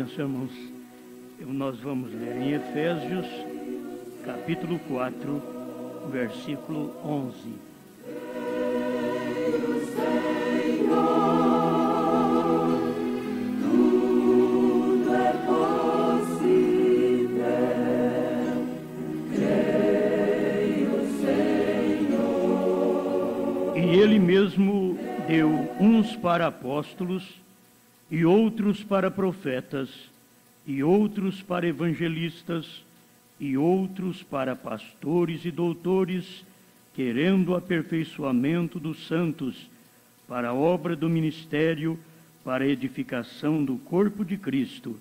bênção, irmãos. Nós vamos ler em Efésios, capítulo 4, versículo 11. E Ele mesmo deu uns para apóstolos, e outros para profetas, e outros para evangelistas, e outros para pastores e doutores, querendo o aperfeiçoamento dos santos, para a obra do ministério, para a edificação do corpo de Cristo,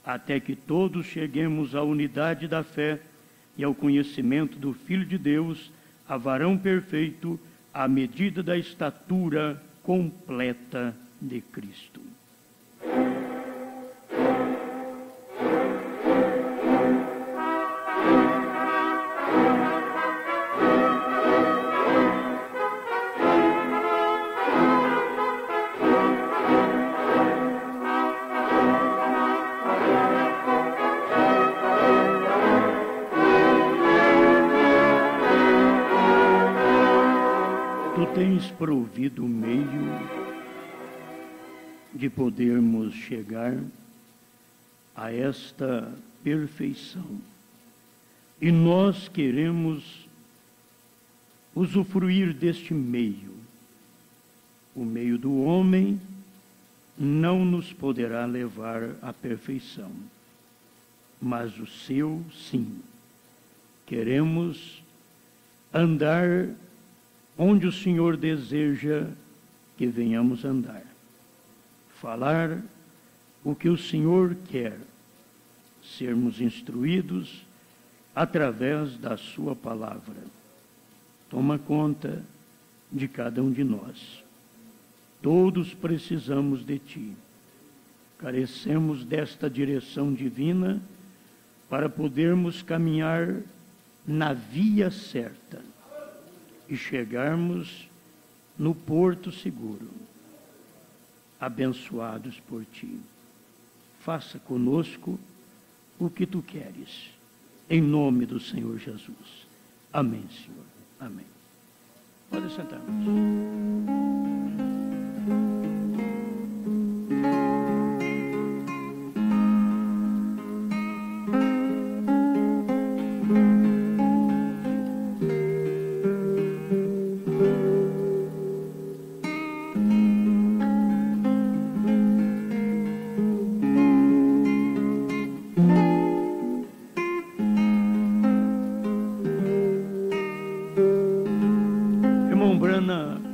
até que todos cheguemos à unidade da fé e ao conhecimento do Filho de Deus, a varão perfeito, à medida da estatura completa de Cristo. Tu tens provido o meio de podermos chegar a esta perfeição. E nós queremos usufruir deste meio. O meio do homem não nos poderá levar à perfeição, mas o seu, sim. Queremos andar onde o Senhor deseja que venhamos andar. Falar o que o Senhor quer, sermos instruídos através da sua palavra. Toma conta de cada um de nós. Todos precisamos de Ti. Carecemos desta direção divina para podermos caminhar na via certa e chegarmos no porto seguro, abençoados por Ti. Faça conosco o que Tu queres, em nome do Senhor Jesus. Amém, Senhor. Amém. Pode sentar,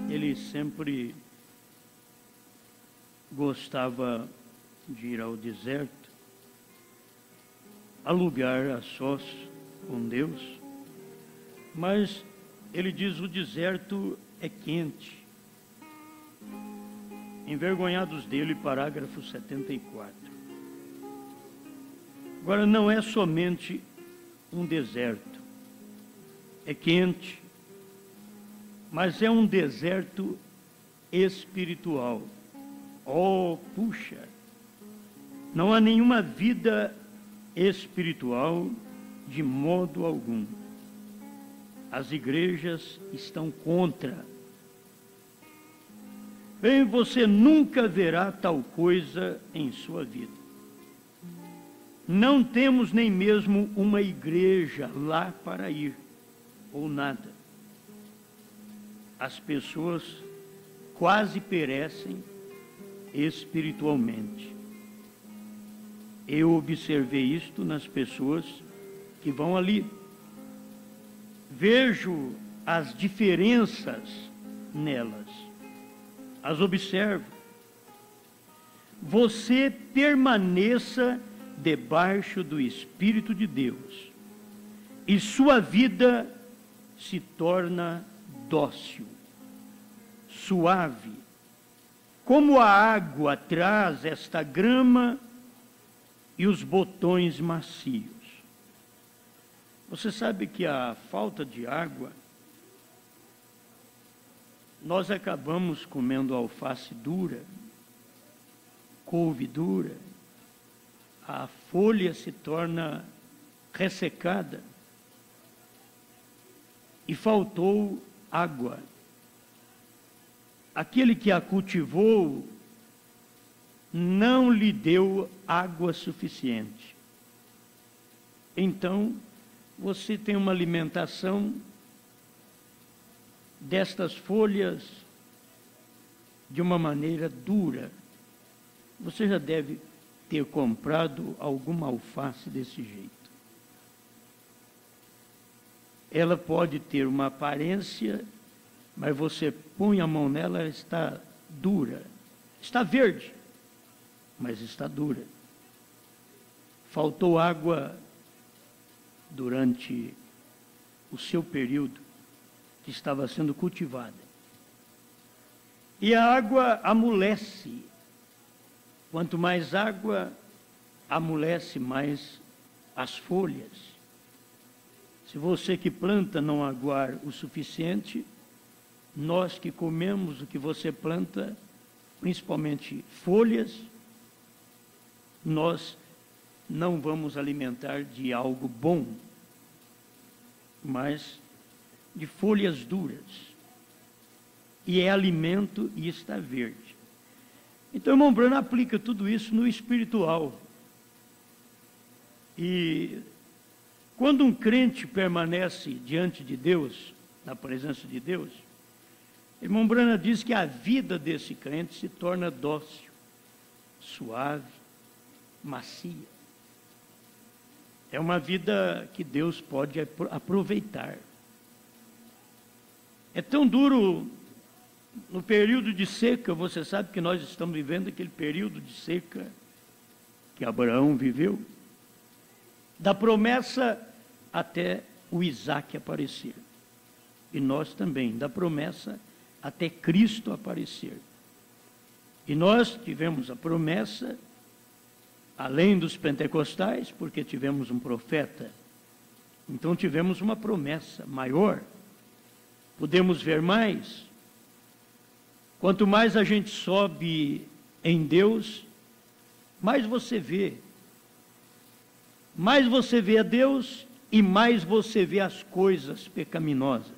ele sempre gostava de ir ao deserto, a lugar a sós com Deus, mas ele diz: o deserto é quente. Envergonhados dele, parágrafo 74. Agora, não é somente um deserto, é quente, mas é um deserto espiritual. Oh, puxa! Não há nenhuma vida espiritual de modo algum. As igrejas estão contra. Bem, você nunca verá tal coisa em sua vida. Não temos nem mesmo uma igreja lá para ir, ou nada. As pessoas quase perecem espiritualmente. Eu observei isto nas pessoas que vão ali. Vejo as diferenças nelas. As observo. Você permaneça debaixo do Espírito de Deus e sua vida se torna dócil, suave, como a água traz esta grama e os botões macios. Você sabe que a falta de água, nós acabamos comendo alface dura, couve dura, a folha se torna ressecada e faltou água. Aquele que a cultivou não lhe deu água suficiente. Então, você tem uma alimentação destas folhas de uma maneira dura. Você já deve ter comprado alguma alface desse jeito. Ela pode ter uma aparência, mas você põe a mão nela, ela está dura. Está verde, mas está dura. Faltou água durante o seu período que estava sendo cultivada. E a água amolece. Quanto mais água, amolece mais as folhas. Se você que planta não aguar o suficiente, nós que comemos o que você planta, principalmente folhas, nós não vamos alimentar de algo bom, mas de folhas duras. E é alimento e está verde. Então, irmão Bruno aplica tudo isso no espiritual. E quando um crente permanece diante de Deus, na presença de Deus, irmão Brana diz que a vida desse crente se torna dócil, suave, macia. É uma vida que Deus pode aproveitar. É tão duro no período de seca, você sabe que nós estamos vivendo aquele período de seca que Abraão viveu, da promessa até o Isaque aparecer. E nós também, da promessa até Cristo aparecer. E nós tivemos a promessa, além dos pentecostais, porque tivemos um profeta. Então tivemos uma promessa maior. Podemos ver mais. Quanto mais a gente sobe em Deus, mais você vê. Mais você vê a Deus e mais você vê as coisas pecaminosas.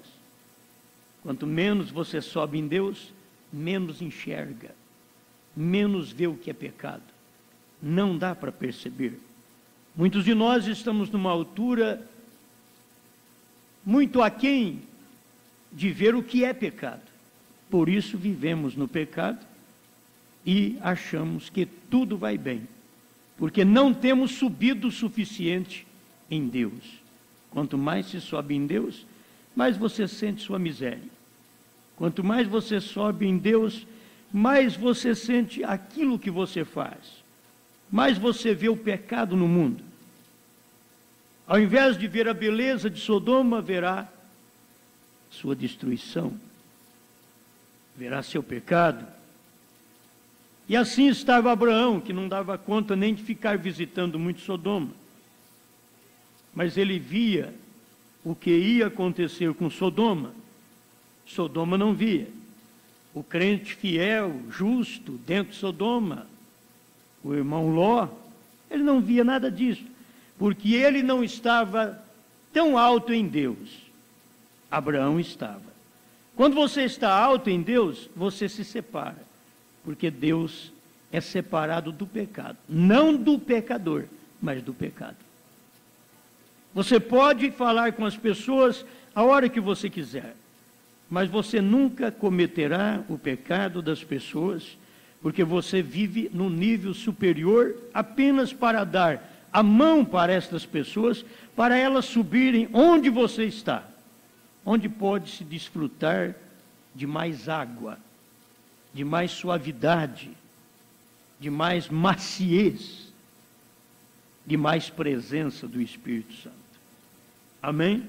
Quanto menos você sobe em Deus, menos enxerga, menos vê o que é pecado. Não dá para perceber. Muitos de nós estamos numa altura muito aquém de ver o que é pecado. Por isso vivemos no pecado e achamos que tudo vai bem, porque não temos subido o suficiente em Deus. Quanto mais se sobe em Deus, mais você sente sua miséria. Quanto mais você sobe em Deus, mais você sente aquilo que você faz. Mais você vê o pecado no mundo. Ao invés de ver a beleza de Sodoma, verá sua destruição. Verá seu pecado. E assim estava Abraão, que não dava conta nem de ficar visitando muito Sodoma. Mas ele via o que ia acontecer com Sodoma. Sodoma não via. O crente fiel, justo, dentro de Sodoma, o irmão Ló, ele não via nada disso, porque ele não estava tão alto em Deus. Abraão estava. Quando você está alto em Deus, você se separa, porque Deus é separado do pecado, não do pecador, mas do pecado. Você pode falar com as pessoas a hora que você quiser, mas você nunca cometerá o pecado das pessoas, porque você vive no nível superior apenas para dar a mão para estas pessoas, para elas subirem onde você está, onde pode se desfrutar de mais água, de mais suavidade, de mais maciez, de mais presença do Espírito Santo. Amém?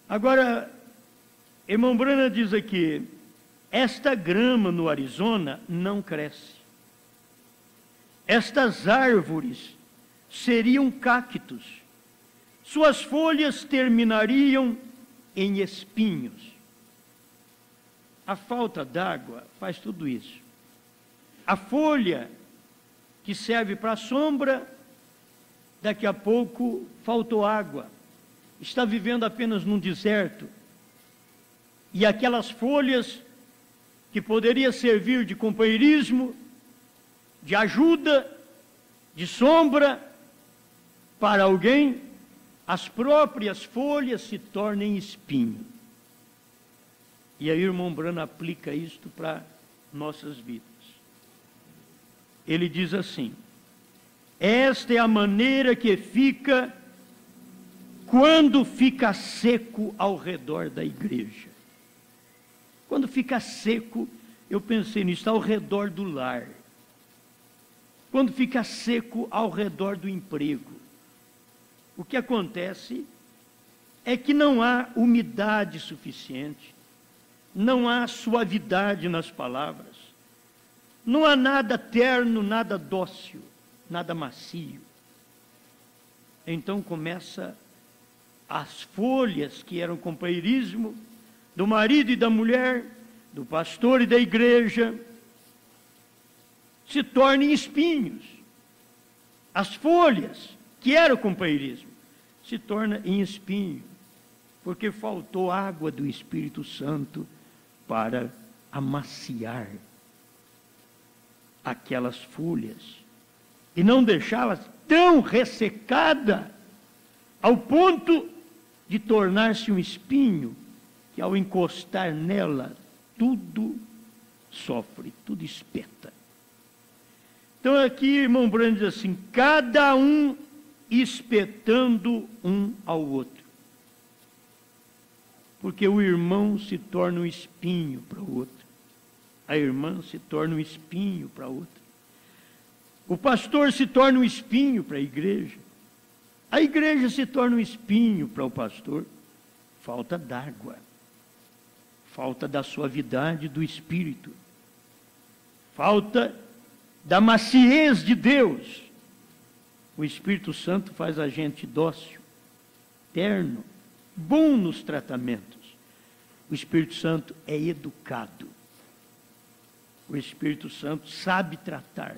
Agora, irmão Brana diz aqui, esta grama no Arizona não cresce. Estas árvores seriam cactos. Suas folhas terminariam em espinhos. A falta d'água faz tudo isso. A folha que serve para sombra, daqui a pouco faltou água, está vivendo apenas num deserto, e aquelas folhas que poderia servir de companheirismo, de ajuda, de sombra para alguém, as próprias folhas se tornem espinho. E aí o irmão Brano aplica isto para nossas vidas. Ele diz assim: esta é a maneira que fica quando fica seco ao redor da igreja. Quando fica seco, eu pensei nisso, ao redor do lar. Quando fica seco ao redor do emprego. O que acontece é que não há umidade suficiente, não há suavidade nas palavras, não há nada terno, nada dócil, nada macio. Então começa as folhas que eram companheirismo do marido e da mulher, do pastor e da igreja, se tornem espinhos. As folhas que eram companheirismo se tornam em espinho, porque faltou água do Espírito Santo para amaciar aquelas folhas e não deixá-las tão ressecada ao ponto de tornar-se um espinho que ao encostar nela tudo sofre, tudo espeta. Então aqui, irmão Brano diz assim: cada um espetando um ao outro. Porque o irmão se torna um espinho para o outro. A irmã se torna um espinho para a outra. O pastor se torna um espinho para a igreja. A igreja se torna um espinho para o pastor. Falta d'água. Falta da suavidade do Espírito. Falta da maciez de Deus. O Espírito Santo faz a gente dócil, terno, bom nos tratamentos. O Espírito Santo é educado. O Espírito Santo sabe tratar.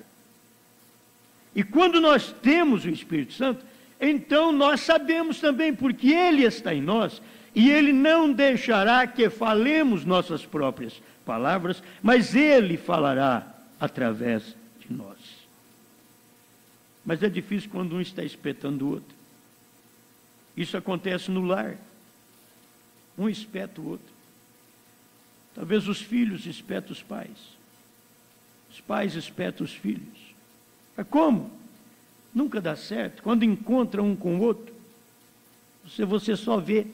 E quando nós temos o Espírito Santo, então nós sabemos também, porque Ele está em nós, e Ele não deixará que falemos nossas próprias palavras, mas Ele falará através de nós. Mas é difícil quando um está espetando o outro. Isso acontece no lar. Um espeta o outro. Talvez os filhos espetam os pais. Os pais espetam os filhos. Mas como? Nunca dá certo. Quando encontra um com o outro, você só vê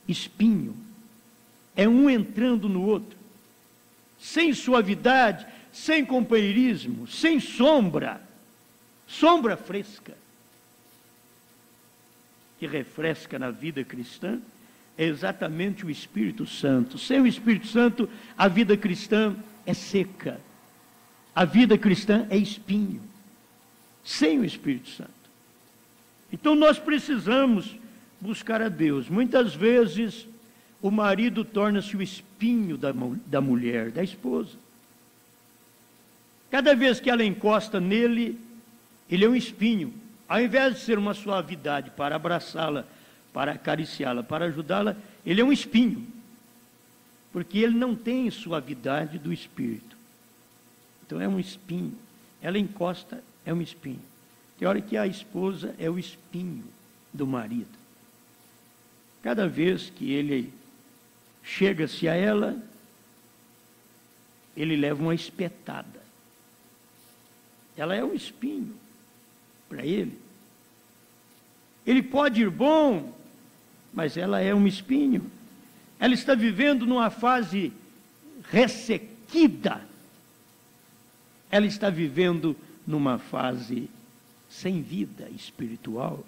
espinho. É um entrando no outro. Sem suavidade, sem companheirismo, sem sombra. Sombra fresca. Que refresca na vida cristã é exatamente o Espírito Santo. Sem o Espírito Santo, a vida cristã é seca. A vida cristã é espinho. Sem o Espírito Santo. Então nós precisamos buscar a Deus. Muitas vezes o marido torna-se o espinho da mulher, da esposa. Cada vez que ela encosta nele, ele é um espinho. Ao invés de ser uma suavidade para abraçá-la, para acariciá-la, para ajudá-la, ele é um espinho. Porque ele não tem suavidade do Espírito. Então é um espinho. Ela encosta, é um espinho. Tem hora que a esposa é o espinho do marido. Cada vez que ele chega-se a ela, ele leva uma espetada. Ela é um espinho para ele. Ele pode ir bom, mas ela é um espinho. Ela está vivendo numa fase ressequida. Ela está vivendo numa fase sem vida espiritual.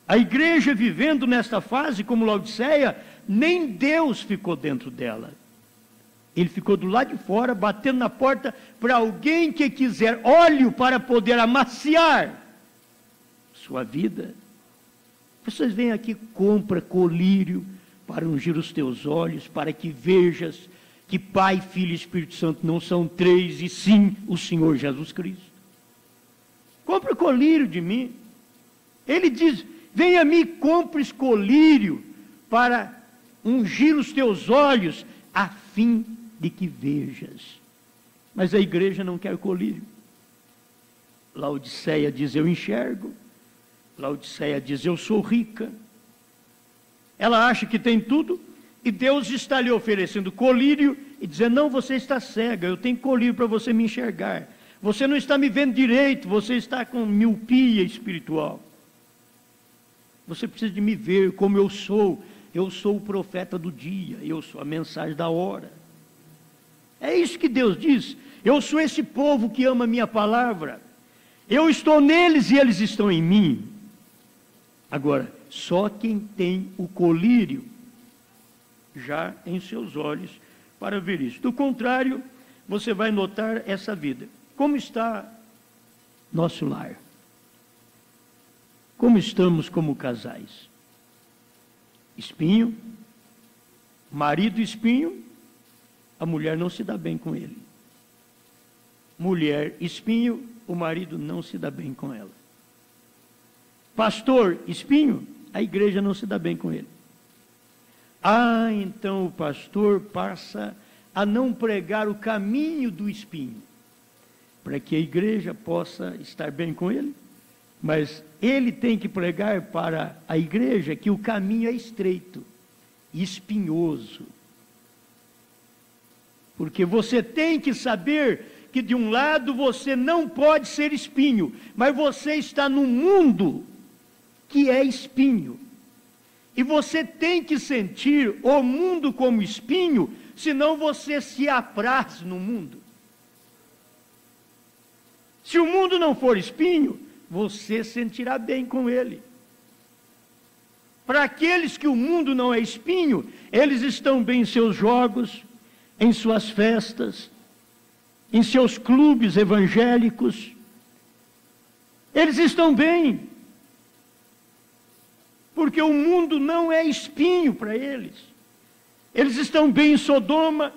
A igreja vivendo nesta fase, como Laodiceia, nem Deus ficou dentro dela. Ele ficou do lado de fora, batendo na porta para alguém que quiser óleo para poder amaciar sua vida. Vocês vêm aqui, compra colírio para ungir os teus olhos, para que vejas que Pai, Filho e Espírito Santo não são três, e sim o Senhor Jesus Cristo. colírio de mim. Ele diz: venha a mim, compres colírio para ungir os teus olhos, a fim de que vejas. Mas a igreja não quer colírio. Laodiceia diz: eu enxergo. Laodiceia diz: eu sou rica. Ela acha que tem tudo, e Deus está lhe oferecendo colírio e dizendo: não, você está cega, eu tenho colírio para você me enxergar. Você não está me vendo direito, você está com miopia espiritual. Você precisa de me ver como eu sou. Eu sou o profeta do dia, eu sou a mensagem da hora. É isso que Deus diz. Eu sou esse povo que ama a minha palavra. Eu estou neles e eles estão em mim. Agora, só quem tem o colírio já em seus olhos para ver isso. Do contrário, você vai notar essa vida. Como está nosso lar? Como estamos como casais? Espinho, marido espinho, a mulher não se dá bem com ele. Mulher espinho, o marido não se dá bem com ela. Pastor espinho, a igreja não se dá bem com ele. Ah, então o pastor passa a não pregar o caminho do espinho, para que a igreja possa estar bem com ele. Mas ele tem que pregar para a igreja que o caminho é estreito, espinhoso. Porque você tem que saber que de um lado você não pode ser espinho, mas você está num mundo que é espinho. E você tem que sentir o mundo como espinho, senão você se apraz no mundo. Se o mundo não for espinho, você sentirá bem com ele. Para aqueles que o mundo não é espinho, eles estão bem em seus jogos, em suas festas, em seus clubes evangélicos. Eles estão bem, porque o mundo não é espinho para eles. Eles estão bem em Sodoma,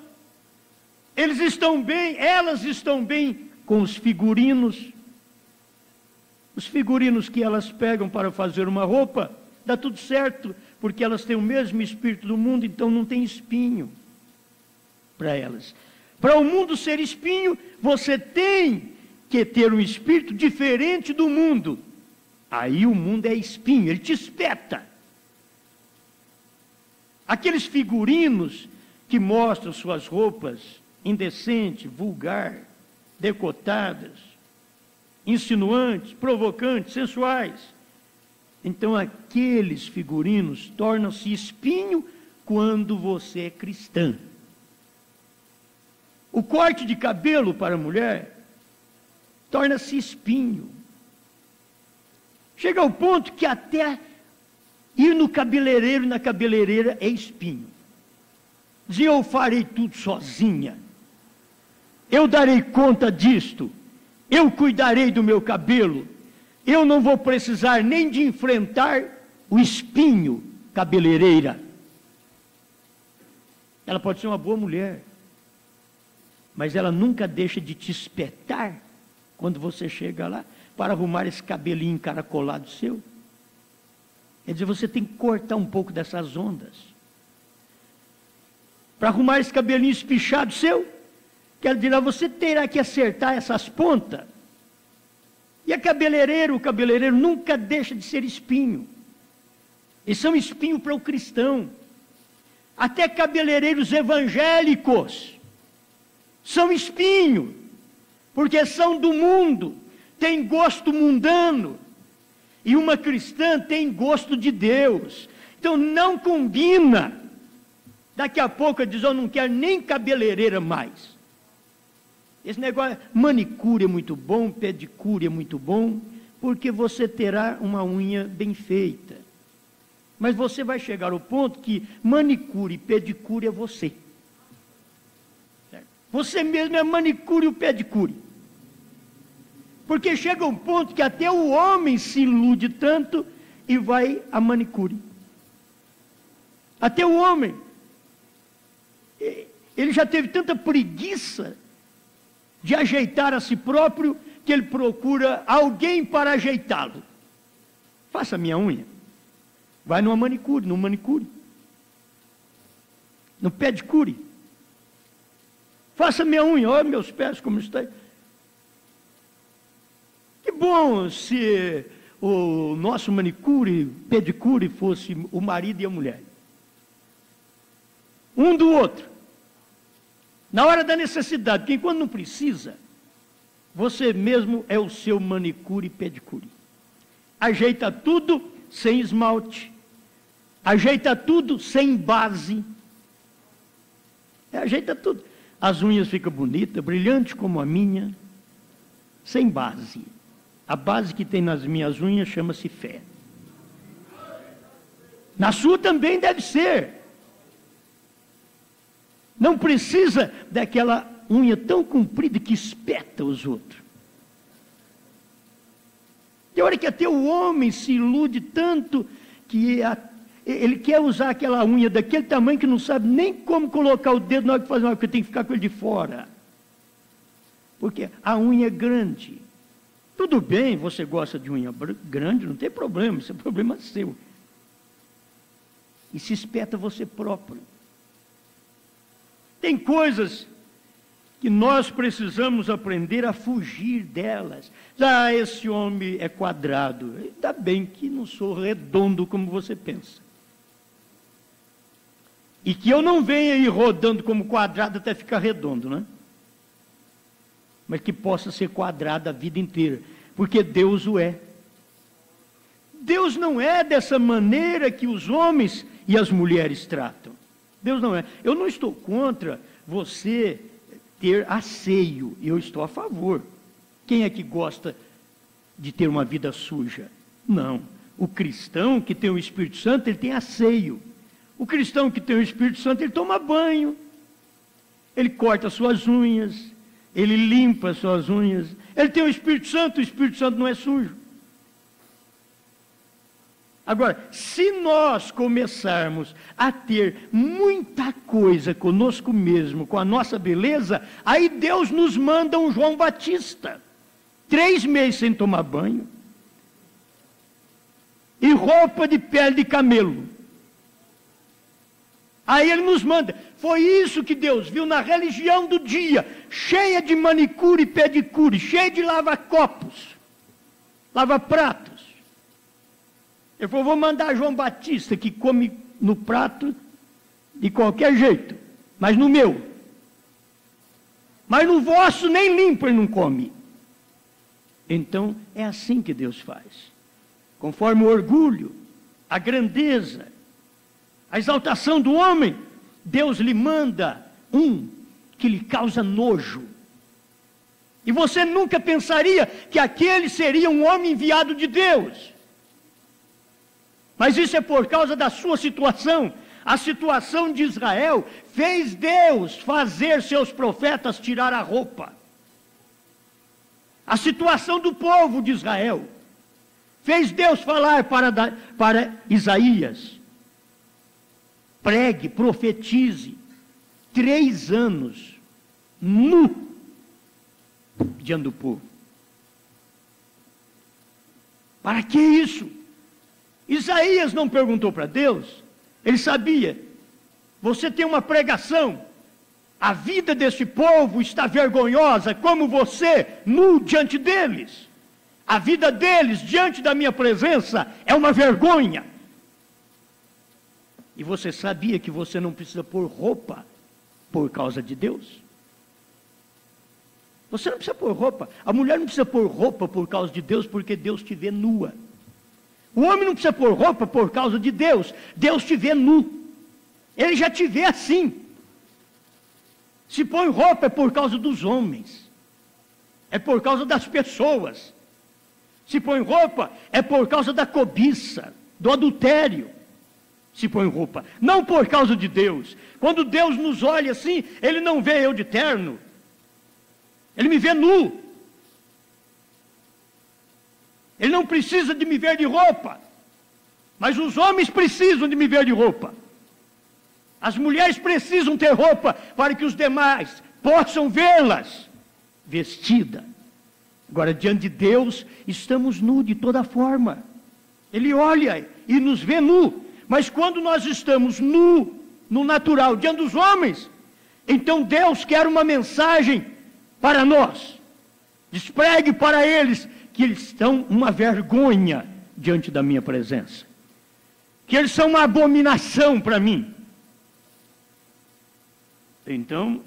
eles estão bem, elas estão bem com os figurinos. Os figurinos que elas pegam para fazer uma roupa, dá tudo certo, porque elas têm o mesmo espírito do mundo, então não tem espinho para elas. Para o mundo ser espinho, você tem que ter um espírito diferente do mundo. Aí o mundo é espinho, ele te espeta. Aqueles figurinos que mostram suas roupas indecentes, vulgar, decotadas, insinuantes, provocantes, sensuais. Então aqueles figurinos tornam-se espinho quando você é cristã. O corte de cabelo para a mulher torna-se espinho. Chega ao ponto que até ir no cabeleireiro e na cabeleireira é espinho. Diz: eu farei tudo sozinha. Eu darei conta disto. Eu cuidarei do meu cabelo. Eu não vou precisar nem de enfrentar o espinho cabeleireira. Ela pode ser uma boa mulher, mas ela nunca deixa de te espetar quando você chega lá para arrumar esse cabelinho encaracolado seu. Quer dizer, você tem que cortar um pouco dessas ondas. Para arrumar esse cabelinho espichado seu, quer dizer, você terá que acertar essas pontas. E o cabeleireiro nunca deixa de ser espinho. Eles são espinho para o cristão. Até cabeleireiros evangélicos são espinho, porque são do mundo, têm gosto mundano. E uma cristã tem gosto de Deus. Então não combina. Daqui a pouco diz: eu não quero nem cabeleireira mais. Esse negócio, manicure é muito bom, pedicure é muito bom, porque você terá uma unha bem feita. Mas você vai chegar ao ponto que manicure e pedicure é você. Certo? Você mesmo é manicure e o pedicure. Porque chega um ponto que até o homem se ilude tanto e vai a manicure. Até o homem. Ele já teve tanta preguiça de ajeitar a si próprio, que ele procura alguém para ajeitá-lo. Faça minha unha. Vai numa manicure, no manicure. No pedicure. Faça minha unha, olha meus pés como estão. Que bom se o nosso manicure, pedicure fosse o marido e a mulher. Um do outro. Na hora da necessidade, porque quando não precisa, você mesmo é o seu manicure e pedicure. Ajeita tudo sem esmalte. Ajeita tudo sem base. Ajeita tudo. As unhas ficam bonitas, brilhantes como a minha, sem base. A base que tem nas minhas unhas chama-se fé. Na sua também deve ser. Não precisa daquela unha tão comprida que espeta os outros. Tem hora que até o homem se ilude tanto que ele quer usar aquela unha daquele tamanho que não sabe nem como colocar o dedo na hora de fazer uma, porque tem que ficar com ele de fora. Porque a unha é grande. Tudo bem, você gosta de unha grande, não tem problema, isso é problema seu. E se espeta você próprio. Tem coisas que nós precisamos aprender a fugir delas. Ah, esse homem é quadrado. Ainda bem que não sou redondo como você pensa. E que eu não venha aí rodando como quadrado até ficar redondo, né? Mas que possa ser quadrado a vida inteira, porque Deus o é. Deus não é dessa maneira que os homens e as mulheres tratam. Deus não é. Eu não estou contra você ter asseio, eu estou a favor. Quem é que gosta de ter uma vida suja? Não. O cristão que tem o Espírito Santo, ele tem asseio. O cristão que tem o Espírito Santo, ele toma banho. Ele corta suas unhas, ele limpa suas unhas. Ele tem o Espírito Santo não é sujo. Agora, se nós começarmos a ter muita coisa conosco mesmo, com a nossa beleza, aí Deus nos manda um João Batista. 3 meses sem tomar banho. E roupa de pele de camelo. Aí ele nos manda. Foi isso que Deus viu na religião do dia, cheia de manicure e pedicure, cheia de lava-copos, lava-pratos. Ele falou, vou mandar João Batista, que come no prato de qualquer jeito, mas no meu. Mas no vosso nem limpo ele não come. Então, é assim que Deus faz. Conforme o orgulho, a grandeza, a exaltação do homem, Deus lhe manda um que lhe causa nojo. E você nunca pensaria que aquele seria um homem enviado de Deus. Mas isso é por causa da sua situação. A situação de Israel fez Deus fazer seus profetas tirar a roupa. A situação do povo de Israel fez Deus falar para Isaías: pregue, profetize, 3 anos, nu, diante do povo. Para que isso? Isaías não perguntou para Deus, ele sabia, você tem uma pregação, a vida desse povo está vergonhosa, como você, nu diante deles. A vida deles, diante da minha presença, é uma vergonha. E você sabia que você não precisa pôr roupa por causa de Deus? Você não precisa pôr roupa. A mulher não precisa pôr roupa por causa de Deus, porque Deus te vê nua. O homem não precisa pôr roupa por causa de Deus. Deus te vê nu. Ele já te vê assim. Se põe roupa é por causa dos homens. É por causa das pessoas. Se põe roupa é por causa da cobiça, do adultério. Se põe roupa, não por causa de Deus. Quando Deus nos olha assim, Ele não vê eu de terno. Ele me vê nu. Ele não precisa de me ver de roupa, mas os homens precisam de me ver de roupa. As mulheres precisam ter roupa para que os demais possam vê-las vestida. Agora, diante de Deus, estamos nus de toda forma. Ele olha e nos vê nu. Mas quando nós estamos nu, no natural, diante dos homens, então Deus quer uma mensagem para nós. Despregue para eles que eles são uma vergonha diante da minha presença. Que eles são uma abominação para mim. Então,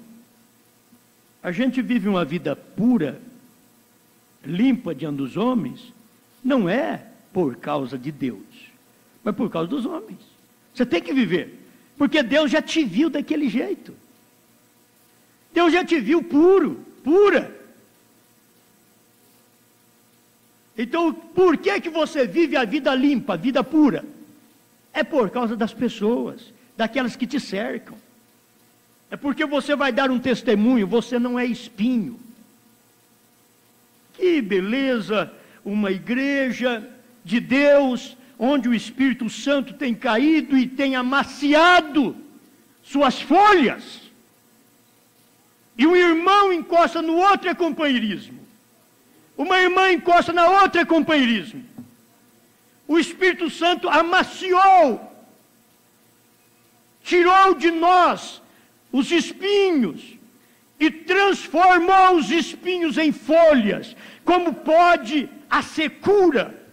a gente vive uma vida pura, limpa diante dos homens, não é por causa de Deus, mas por causa dos homens. Você tem que viver, porque Deus já te viu daquele jeito. Deus já te viu puro, pura. Então, por que você vive a vida limpa, a vida pura? É por causa das pessoas, daquelas que te cercam. É porque você vai dar um testemunho, você não é espinho. Que beleza, uma igreja de Deus, onde o Espírito Santo tem caído e tem amaciado suas folhas. E um irmão encosta no outro, é companheirismo. Uma irmã encosta na outra, é companheirismo. O Espírito Santo amaciou, tirou de nós os espinhos e transformou os espinhos em folhas. Como pode a secura,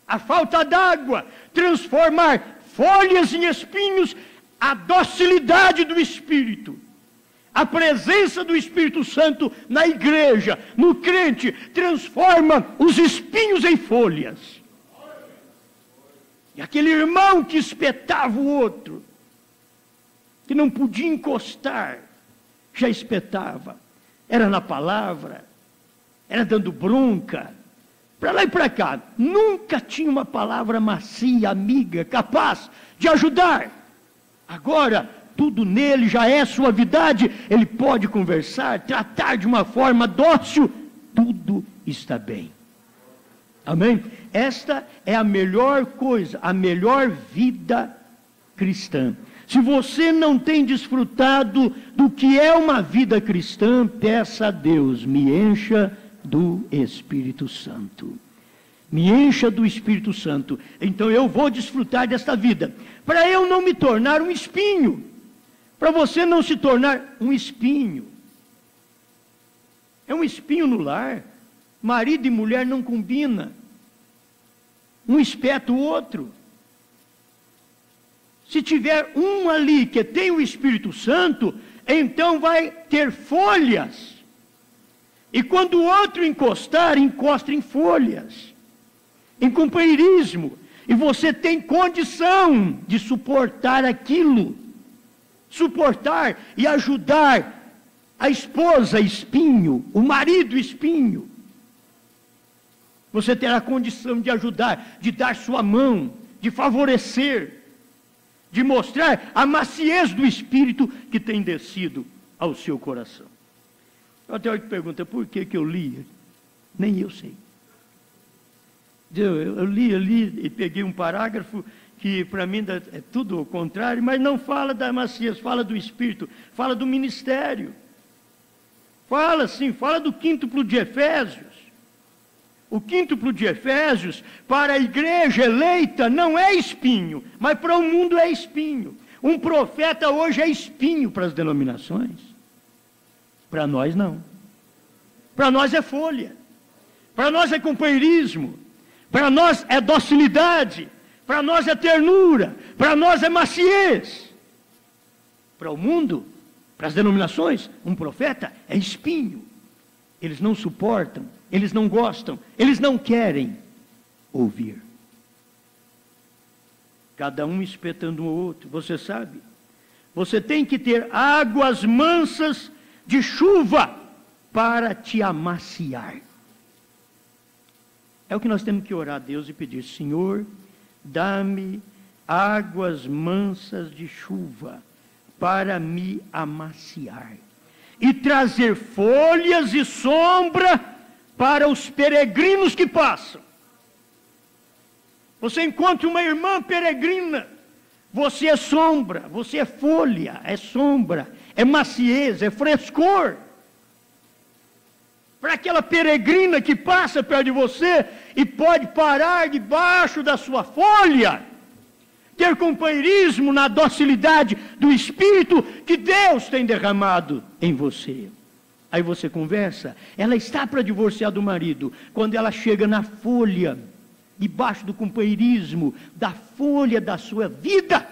a falta d'água, transformar folhas em espinhos? A docilidade do Espírito, a presença do Espírito Santo na igreja, no crente, transforma os espinhos em folhas. E aquele irmão que espetava o outro, que não podia encostar, já espetava. Era na palavra, era dando bronca, para lá e para cá. Nunca tinha uma palavra macia, amiga, capaz de ajudar. Agora, tudo nele já é suavidade, ele pode conversar, tratar de uma forma dócil, tudo está bem. Amém? Esta é a melhor coisa, a melhor vida cristã. Se você não tem desfrutado do que é uma vida cristã, peça a Deus, me encha do Espírito Santo. Me encha do Espírito Santo. Então eu vou desfrutar desta vida. Para eu não me tornar um espinho. Para você não se tornar um espinho. É um espinho no lar. Marido e mulher não combina. Um espeta o outro. Se tiver um ali que tem o Espírito Santo, então vai ter folhas. E quando o outro encostar, encosta em folhas. Em companheirismo. E você tem condição de suportar aquilo. Suportar e ajudar a esposa espinho, o marido espinho. Você terá condição de ajudar, de dar sua mão, de favorecer, de mostrar a maciez do Espírito que tem descido ao seu coração. Até alguém pergunta, por que eu li? Nem eu sei. Eu li e peguei um parágrafo que para mim é tudo o contrário, mas não fala da maciez, fala do Espírito, fala do ministério. Fala sim, fala do quíntuplo de Efésios. O quíntuplo de Efésios, para a igreja eleita, não é espinho, mas para o mundo é espinho. Um profeta hoje é espinho para as denominações. Para nós não. Para nós é folha. Para nós é companheirismo. Para nós é docilidade. Para nós é ternura. Para nós é maciez. Para o mundo, para as denominações, um profeta é espinho. Eles não suportam, eles não gostam, eles não querem ouvir. Cada um espetando o outro, você sabe? Você tem que ter águas mansas de chuva para te amaciar. É o que nós temos que orar a Deus e pedir, Senhor, dá-me águas mansas de chuva para me amaciar. E trazer folhas e sombra para os peregrinos que passam. Você encontra uma irmã peregrina, você é sombra, você é folha, é sombra, é maciez, é frescor. para aquela peregrina que passa perto de você e pode parar debaixo da sua folha, ter companheirismo na docilidade do Espírito que Deus tem derramado em você. Aí você conversa, ela está para divorciar do marido, quando ela chega na folha, debaixo do companheirismo, da folha da sua vida,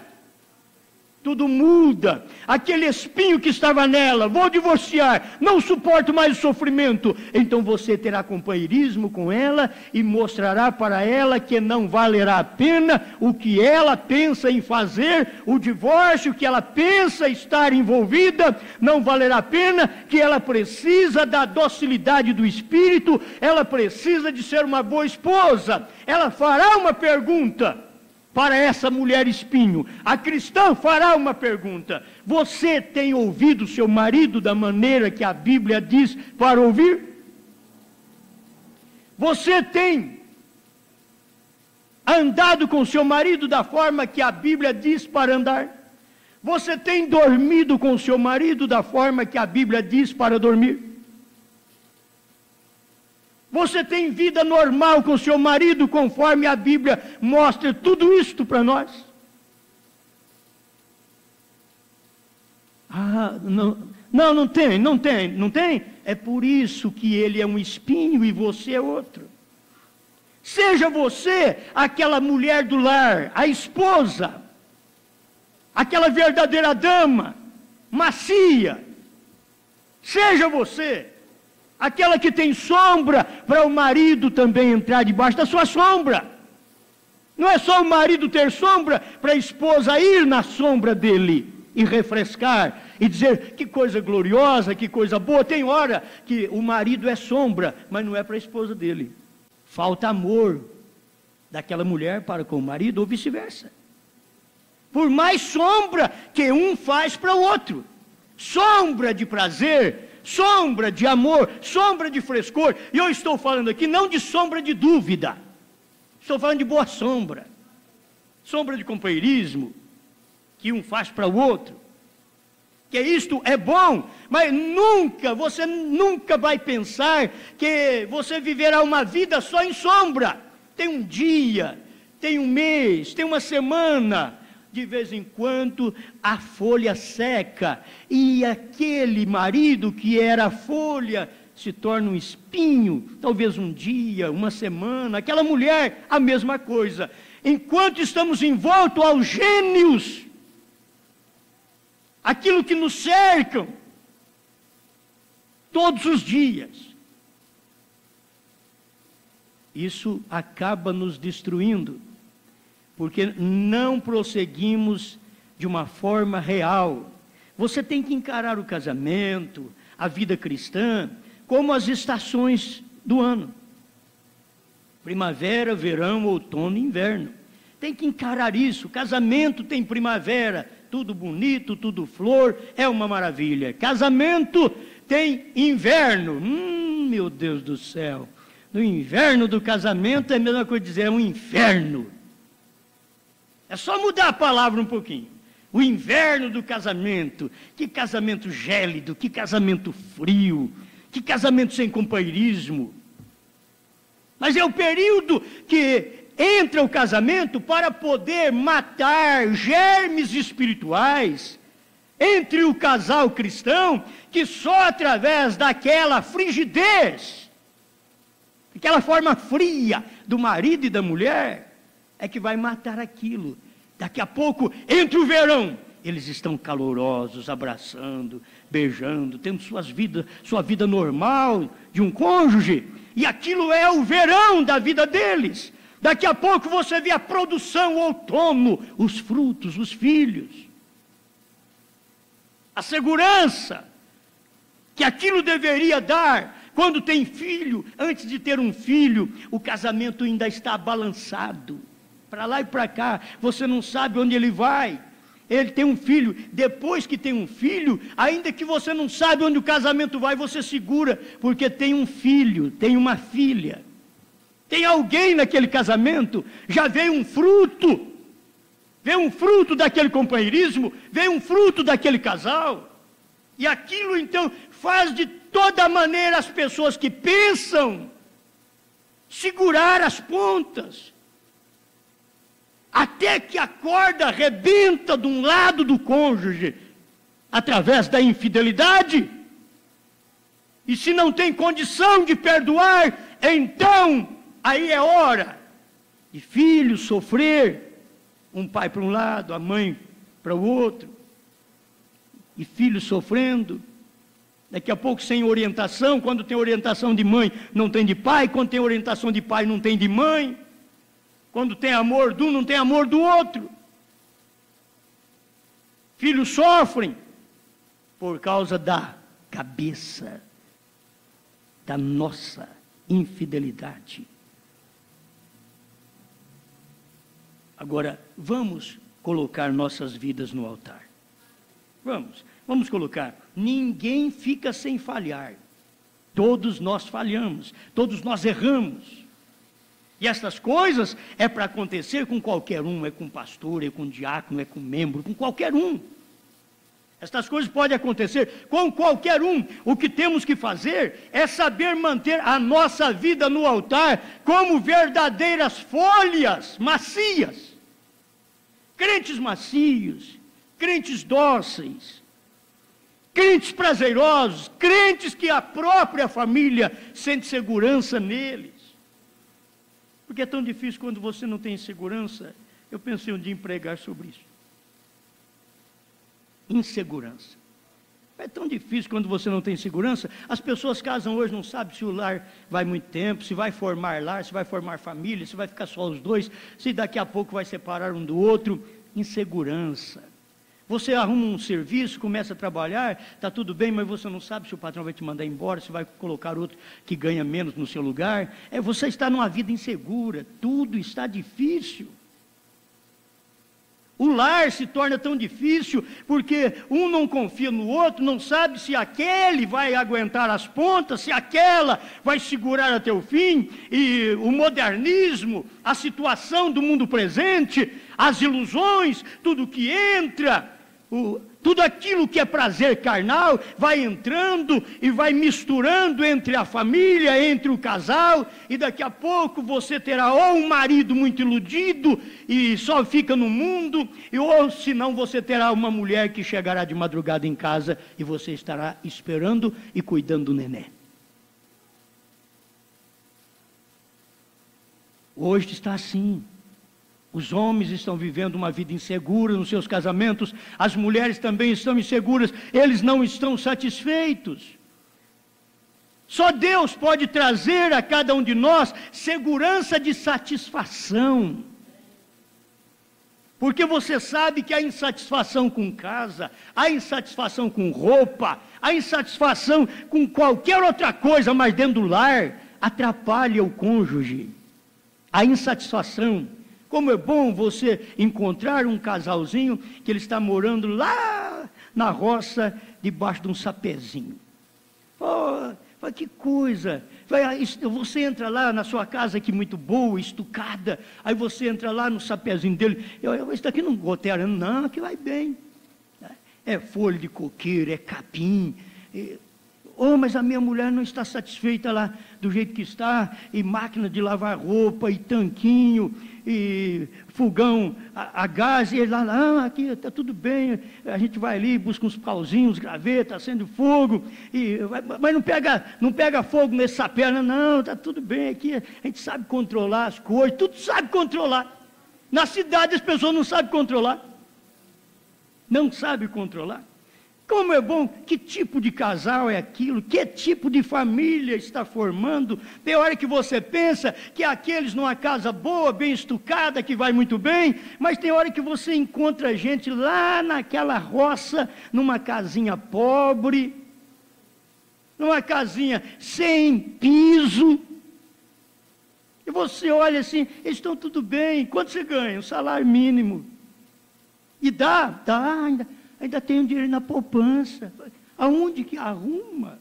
tudo muda. Aquele espinho que estava nela, vou divorciar, não suporto mais o sofrimento. Então você terá companheirismo com ela e mostrará para ela que não valerá a pena o que ela pensa em fazer, o divórcio que ela pensa estar envolvida, não valerá a pena, que ela precisa da docilidade do Espírito, ela precisa de ser uma boa esposa. Ela fará uma pergunta para essa mulher espinho. A cristã fará uma pergunta: você tem ouvido seu marido da maneira que a Bíblia diz para ouvir? Você tem andado com seu marido da forma que a Bíblia diz para andar? Você tem dormido com seu marido da forma que a Bíblia diz para dormir? Você tem vida normal com seu marido, conforme a Bíblia mostra tudo isto para nós? Ah, não tem. É por isso que ele é um espinho e você é outro. Seja você aquela mulher do lar, a esposa, aquela verdadeira dama, macia. Seja você aquela que tem sombra, para o marido também entrar debaixo da sua sombra. Não é só o marido ter sombra, para a esposa ir na sombra dele e refrescar, e dizer que coisa gloriosa, que coisa boa. Tem hora que o marido é sombra, mas não é para a esposa dele. Falta amor daquela mulher para com o marido, ou vice-versa. Por mais sombra que um faz para o outro. Sombra de prazer, sombra de amor, sombra de frescor. E eu estou falando aqui não de sombra de dúvida, estou falando de boa sombra, sombra de companheirismo, que um faz para o outro, que isto é bom, mas você nunca vai pensar que você viverá uma vida só em sombra. Tem um dia, tem um mês, tem uma semana, de vez em quando a folha seca, e aquele marido que era folha se torna um espinho, talvez um dia, uma semana. Aquela mulher, a mesma coisa. Enquanto estamos envoltos aos gênios, aquilo que nos cercam, todos os dias, isso acaba nos destruindo, porque não prosseguimos de uma forma real. Você tem que encarar o casamento, a vida cristã, como as estações do ano: primavera, verão, outono e inverno. Tem que encarar isso. Casamento tem primavera, tudo bonito, tudo flor, é uma maravilha. Casamento tem inverno, meu Deus do céu, no inverno do casamento é a mesma coisa dizer, é um inferno. É só mudar a palavra um pouquinho. O inverno do casamento. Que casamento gélido, que casamento frio, que casamento sem companheirismo. Mas é o período que entra o casamento para poder matar germes espirituais entre o casal cristão, que só através daquela frigidez, aquela forma fria do marido e da mulher, é que vai matar aquilo. Daqui a pouco, entre o verão, eles estão calorosos, abraçando, beijando, tendo sua vida normal de um cônjuge, e aquilo é o verão da vida deles. Daqui a pouco você vê a produção, o outono, os frutos, os filhos, a segurança que aquilo deveria dar. Quando tem filho, antes de ter um filho, o casamento ainda está balançado, para lá e para cá, você não sabe onde ele vai. Ele tem um filho, depois que tem um filho, ainda que você não sabe onde o casamento vai, você segura, porque tem um filho, tem uma filha, tem alguém naquele casamento, já veio um fruto daquele companheirismo, veio um fruto daquele casal, E aquilo então faz de toda maneira as pessoas que pensam segurar as pontas, até que a corda arrebenta de um lado do cônjuge, através da infidelidade. E se não tem condição de perdoar, então aí é hora de filho sofrer, um pai para um lado, a mãe para o outro, e filho sofrendo, daqui a pouco sem orientação. Quando tem orientação de mãe, não tem de pai. Quando tem orientação de pai, não tem de mãe. Quando tem amor de um, não tem amor do outro. Filhos sofrem por causa da cabeça, da nossa infidelidade. Agora, vamos colocar nossas vidas no altar. Vamos colocar. Ninguém fica sem falhar. Todos nós falhamos, todos nós erramos. E essas coisas é para acontecer com qualquer um, é com pastor, é com diácono, é com membro, com qualquer um. Estas coisas podem acontecer com qualquer um. O que temos que fazer é saber manter a nossa vida no altar como verdadeiras folhas macias. Crentes macios, crentes dóceis, crentes prazerosos, crentes que a própria família sente segurança neles. Porque é tão difícil quando você não tem segurança. Eu pensei um dia em pregar sobre isso. Insegurança. É tão difícil quando você não tem segurança. As pessoas casam hoje, não sabem se o lar vai muito tempo, se vai formar lar, se vai formar família, se vai ficar só os dois, se daqui a pouco vai separar um do outro. Insegurança. Você arruma um serviço, começa a trabalhar, está tudo bem, mas você não sabe se o patrão vai te mandar embora, se vai colocar outro que ganha menos no seu lugar. Você está numa vida insegura, tudo está difícil. O lar se torna tão difícil, porque um não confia no outro, não sabe se aquele vai aguentar as pontas, se aquela vai segurar até o fim. E o modernismo, a situação do mundo presente, as ilusões, tudo que entra, tudo aquilo que é prazer carnal, vai entrando e vai misturando entre a família, entre o casal, e daqui a pouco você terá ou um marido muito iludido e só fica no mundo, ou senão você terá uma mulher que chegará de madrugada em casa e você estará esperando e cuidando do nenê. Hoje está assim. Os homens estão vivendo uma vida insegura nos seus casamentos, as mulheres também estão inseguras, eles não estão satisfeitos. Só Deus pode trazer a cada um de nós segurança de satisfação. Porque você sabe que a insatisfação com casa, a insatisfação com roupa, a insatisfação com qualquer outra coisa, mas dentro do lar, atrapalha o cônjuge. A insatisfação. Como é bom você encontrar um casalzinho que ele está morando lá na roça, debaixo de um sapézinho. Oh, que coisa! Você entra lá na sua casa, que muito boa, estucada, aí você entra lá no sapézinho dele, isso daqui não goteira, não, que vai bem. É folha de coqueiro, é capim. Mas a minha mulher não está satisfeita lá do jeito que está, e máquina de lavar roupa, e tanquinho, e fogão a gás, e ele lá, aqui está tudo bem, a gente vai ali, busca uns pauzinhos, graveta, acende fogo, mas não pega fogo nesse sapé, não, está tudo bem, aqui a gente sabe controlar as coisas, tudo sabe controlar. Na cidade as pessoas não sabem controlar, não sabem controlar. Como é bom, que tipo de casal é aquilo, que tipo de família está formando. Tem hora que você pensa que aqueles numa casa boa, bem estucada, que vai muito bem, mas tem hora que você encontra gente lá naquela roça, numa casinha pobre, numa casinha sem piso, e você olha assim, eles estão tudo bem, quanto você ganha? Um salário mínimo. E dá ainda tem um dinheiro na poupança. Aonde que arruma?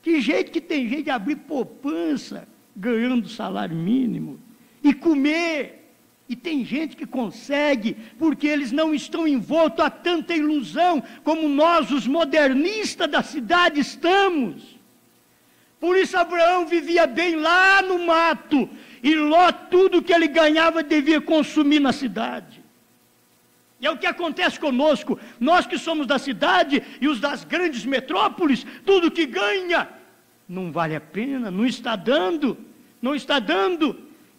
Que jeito que tem gente de abrir poupança, ganhando salário mínimo, e comer, E tem gente que consegue, porque eles não estão envoltos a tanta ilusão como nós, os modernistas da cidade, estamos. Por isso Abraão vivia bem lá no mato, e Ló, tudo que ele ganhava devia consumir na cidade. E é o que acontece conosco, nós que somos da cidade e os das grandes metrópoles, tudo que ganha não vale a pena, não está dando.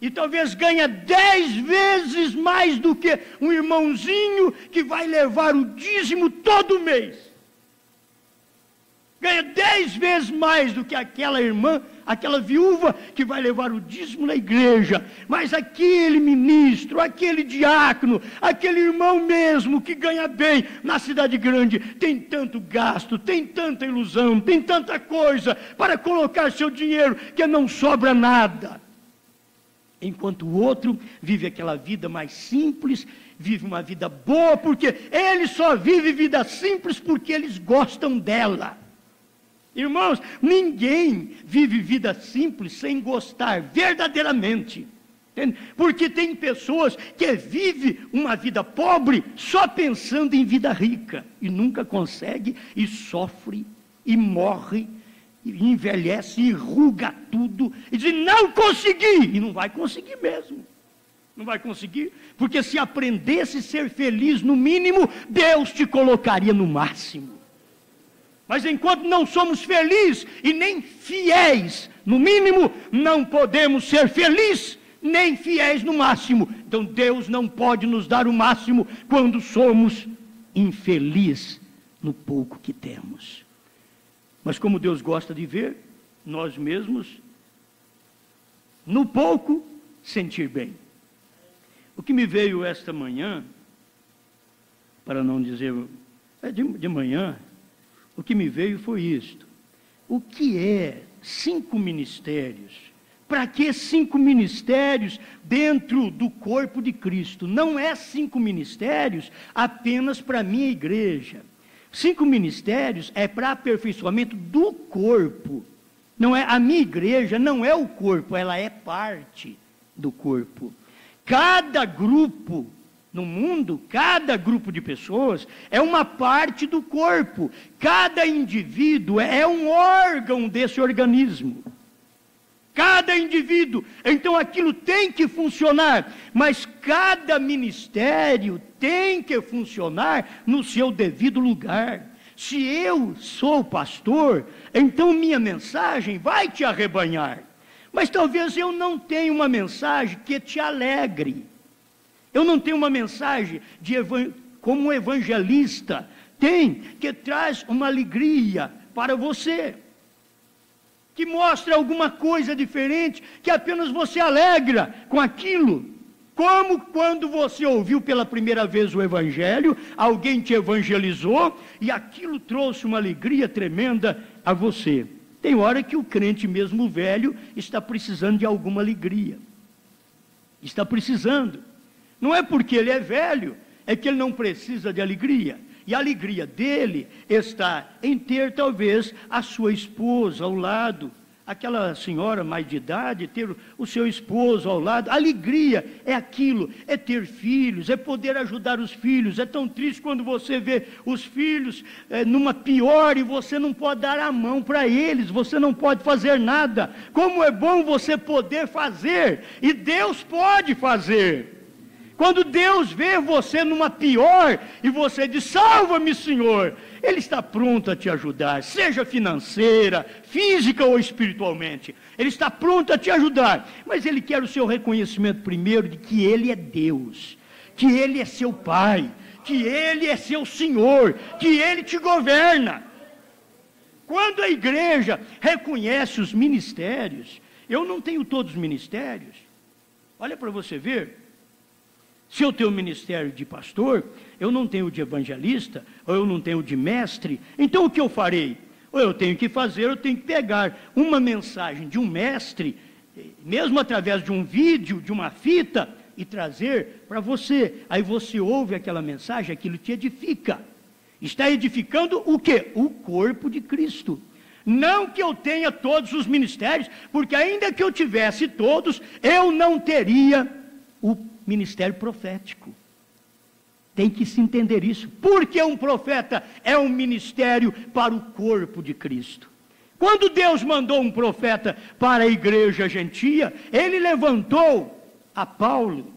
E talvez ganha 10 vezes mais do que um irmãozinho que vai levar o dízimo todo mês. Ganha 10 vezes mais do que aquela irmã, aquela viúva que vai levar o dízimo na igreja. Mas aquele ministro, aquele diácono, aquele irmão mesmo que ganha bem na cidade grande, tem tanto gasto, tem tanta ilusão, tem tanta coisa para colocar seu dinheiro que não sobra nada. Enquanto o outro vive aquela vida mais simples, vive uma vida boa, porque ele só vive vida simples porque eles gostam dela. Irmãos, ninguém vive vida simples sem gostar verdadeiramente. Entende? Porque tem pessoas que vivem uma vida pobre só pensando em vida rica, e nunca consegue, e sofre, e morre, e envelhece, e enruga tudo, e diz, não consegui, e não vai conseguir mesmo. Não vai conseguir, porque se aprendesse a ser feliz no mínimo, Deus te colocaria no máximo. Mas enquanto não somos felizes e nem fiéis, no mínimo, não podemos ser felizes, nem fiéis no máximo. Então Deus não pode nos dar o máximo quando somos infelizes no pouco que temos. Mas como Deus gosta de ver, nós mesmos, no pouco, sentir bem. O que me veio esta manhã, para não dizer de manhã, o que me veio foi isto. O que é 5 ministérios? Para que 5 ministérios dentro do corpo de Cristo? Não é 5 ministérios apenas para a minha igreja. 5 ministérios é para aperfeiçoamento do corpo. Não é, a minha igreja não é o corpo, ela é parte do corpo. Cada grupo no mundo, cada grupo de pessoas é uma parte do corpo. Cada indivíduo é um órgão desse organismo. Cada indivíduo. Então aquilo tem que funcionar, mas cada ministério tem que funcionar no seu devido lugar. Se eu sou pastor, então minha mensagem vai te arrebanhar. Mas talvez eu não tenha uma mensagem que te alegre. Eu não tenho uma mensagem como um evangelista tem, que traz uma alegria para você, que mostra alguma coisa diferente, que apenas você alegra com aquilo. Como quando você ouviu pela primeira vez o evangelho, alguém te evangelizou, e aquilo trouxe uma alegria tremenda a você. Tem hora que o crente mesmo velho está precisando de alguma alegria. Está precisando. Não é porque ele é velho, é que ele não precisa de alegria. E a alegria dele está em ter talvez a sua esposa ao lado, aquela senhora mais de idade, ter o seu esposo ao lado. A alegria é aquilo, é ter filhos, é poder ajudar os filhos. É tão triste quando você vê os filhos numa pior e você não pode dar a mão para eles, você não pode fazer nada. Como é bom você poder fazer, e Deus pode fazer. Quando Deus vê você numa pior, e você diz, salva-me, Senhor, Ele está pronto a te ajudar, seja financeira, física ou espiritualmente. Ele está pronto a te ajudar, mas Ele quer o seu reconhecimento primeiro de que Ele é Deus, que Ele é seu Pai, que Ele é seu Senhor, que Ele te governa. Quando a igreja reconhece os ministérios, eu não tenho todos os ministérios, olha para você ver. Se eu tenho o ministério de pastor, eu não tenho de evangelista, ou eu não tenho de mestre, então o que eu farei? Ou eu tenho que fazer, eu tenho que pegar uma mensagem de um mestre, mesmo através de um vídeo, de uma fita, e trazer para você. Aí você ouve aquela mensagem, aquilo te edifica. Está edificando o quê? O corpo de Cristo. Não que eu tenha todos os ministérios, porque ainda que eu tivesse todos, eu não teria o ministério profético. Tem que se entender isso. Porque um profeta é um ministério para o corpo de Cristo. Quando Deus mandou um profeta para a igreja gentia, ele levantou a Paulo.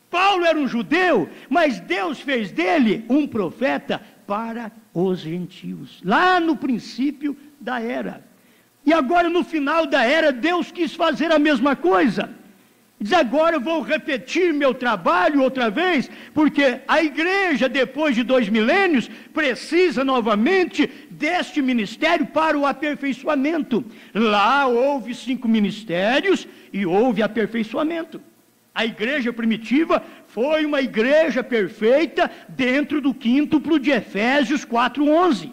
Paulo era um judeu, mas Deus fez dele um profeta para os gentios, lá no princípio da era. E agora no final da era, Deus quis fazer a mesma coisa. Diz, agora eu vou repetir meu trabalho outra vez, porque a igreja, depois de 2 milênios, precisa novamente deste ministério para o aperfeiçoamento. Lá houve 5 ministérios e houve aperfeiçoamento. A igreja primitiva foi uma igreja perfeita dentro do quíntuplo de Efésios 4:11.